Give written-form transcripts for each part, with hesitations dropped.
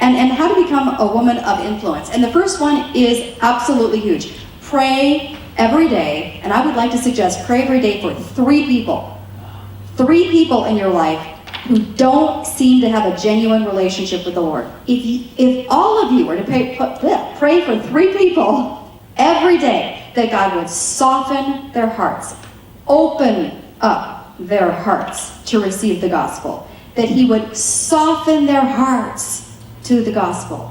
And how to become a woman of influence. And the first one is absolutely huge. Pray every day, and I would like to suggest pray every day for 3 people. 3 people in your life who don't seem to have a genuine relationship with the Lord. If all of you were to pray for 3 people every day, that God would soften their hearts, open up their hearts to receive the gospel, that he would soften their hearts to the gospel,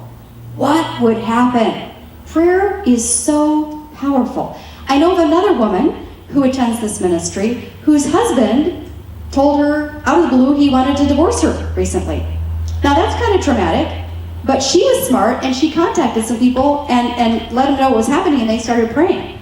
what would happen? Prayer is so powerful. I know of another woman who attends this ministry whose husband told her out of the blue he wanted to divorce her recently. Now that's kind of traumatic, but she was smart and she contacted some people and let them know what was happening, and they started praying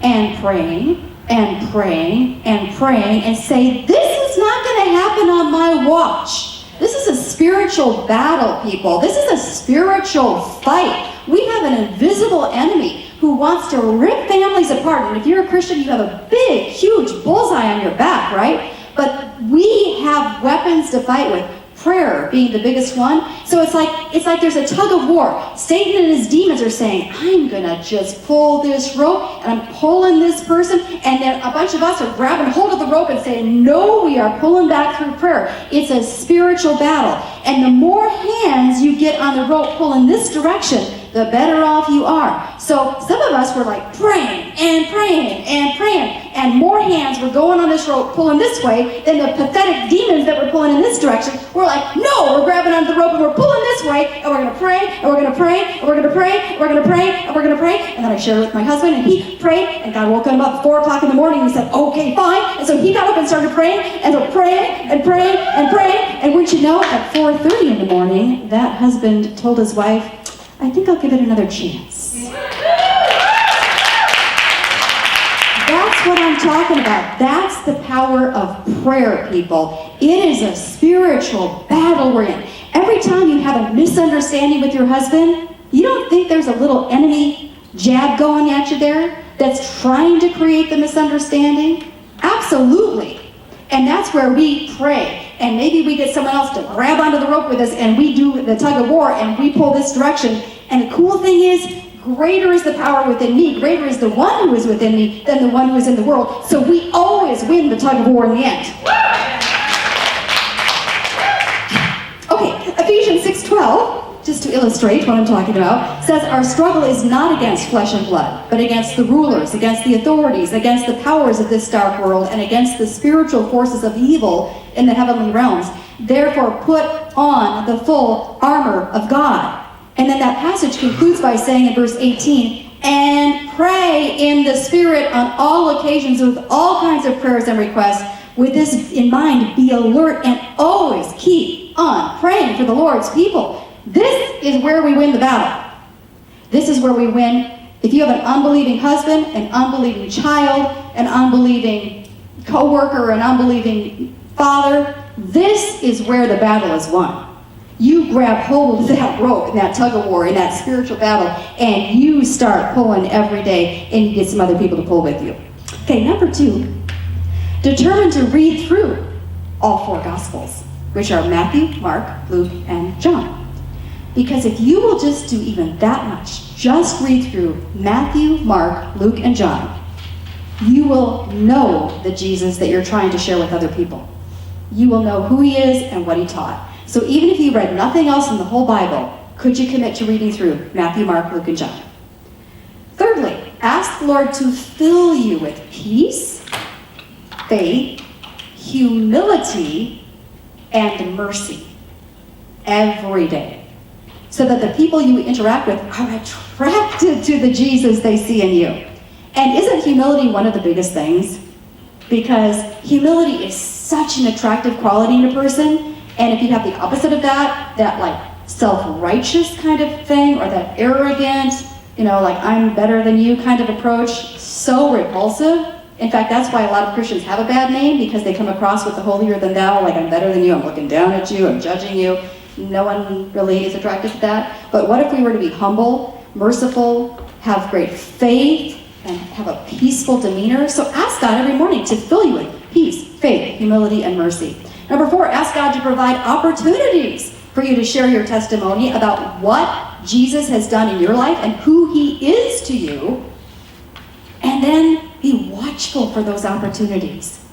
and praying and praying and praying and say, this is not going to happen on my watch. This is a spiritual battle, people. This is a spiritual fight. We have an invisible enemy who wants to rip families apart. And if you're a Christian, you have a big, huge bullseye on your back, right? But we have weapons to fight with, prayer being the biggest one. So it's like there's a tug of war. Satan and his demons are saying, I'm gonna just pull this rope, and I'm pulling this person, and then a bunch of us are grabbing hold of the rope and saying, no, we are pulling back through prayer. It's a spiritual battle. And the more hands you get on the rope pulling this direction, the better off you are. So some of us were like praying and praying and praying, and more hands were going on this rope pulling this way than the pathetic demons that were pulling in this direction. We're like, no, we're grabbing onto the rope and we're pulling this way, and we're going to pray, and we're going to pray, and we're going to pray, and we're going to pray, and we're going to pray. And then I shared it with my husband, and he prayed, and God woke him up at 4 o'clock in the morning, and he said, okay, fine. And so he got up and started praying, and so praying and praying and praying. And wouldn't you know, at 4:30 in the morning, that husband told his wife, I think I'll give it another chance. That's what I'm talking about. That's the power of prayer, people. It is a spiritual battle we're in. Every time you have a misunderstanding with your husband, you don't think there's a little enemy jab going at you there that's trying to create the misunderstanding? Absolutely. And that's where we pray. And maybe we get someone else to grab onto the rope with us, and we do the tug of war, and we pull this direction. And the cool thing is, greater is the power within me, greater is the one who is within me than the one who is in the world. So we always win the tug of war in the end. Okay, Ephesians 6:12, just to illustrate what I'm talking about, says our struggle is not against flesh and blood, but against the rulers, against the authorities, against the powers of this dark world, and against the spiritual forces of evil in the heavenly realms. Therefore, put on the full armor of God. And then that passage concludes by saying in verse 18, and pray in the Spirit on all occasions with all kinds of prayers and requests. With this in mind, be alert and always keep on praying for the Lord's people. This is where we win the battle. This is where we win. If you have an unbelieving husband, an unbelieving child, an unbelieving coworker, an unbelieving father, this is where the battle is won. You grab hold of that rope in that tug of war, in that spiritual battle, and you start pulling every day, and you get some other people to pull with you. Okay, number 2, determine to read through all 4 Gospels, which are Matthew, Mark, Luke, and John. Because if you will just do even that much, just read through Matthew, Mark, Luke, and John, you will know the Jesus that you're trying to share with other people. You will know who he is and what he taught. So even if you read nothing else in the whole Bible, could you commit to reading through Matthew, Mark, Luke, and John? Thirdly, ask the Lord to fill you with peace, faith, humility, and mercy every day, so that the people you interact with are attracted to the Jesus they see in you. And isn't humility one of the biggest things? Because humility is such an attractive quality in a person. And if you have the opposite of that like self-righteous kind of thing, or that arrogant, like I'm better than you kind of approach, so repulsive. In fact, that's why a lot of Christians have a bad name, because they come across with the holier than thou, like I'm better than you, I'm looking down at you, I'm judging you. No one really is attracted to that. But what if we were to be humble, merciful, have great faith, and have a peaceful demeanor? So ask God every morning to fill you with peace, faith, humility, and mercy. Number 4, ask God to provide opportunities for you to share your testimony about what Jesus has done in your life and who he is to you. And then be watchful for those opportunities.